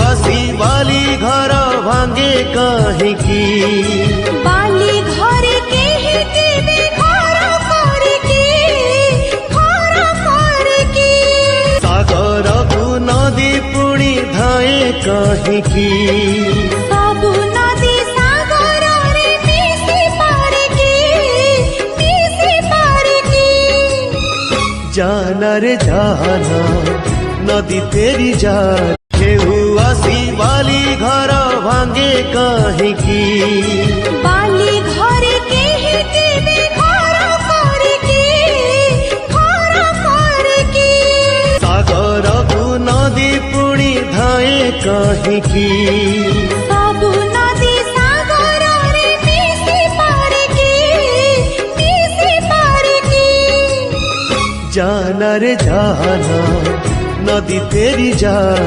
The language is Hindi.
आसी बाली घर भांगे कहीं बाली घरे केहि देबे घर करके सागर को नदी पुणी धाए कहीं सबु नदी सागर रे मिसी पारके जाना रे जाना नदी तेरी जान केहू आसी बाली घर भांगे कहीं बाली घरे केहि देबे घर करके सागर को नदी पुणी धाए कहीं सबु नदी सागर रे मिसी पारके जाना रे जाना नदी तेरी जान।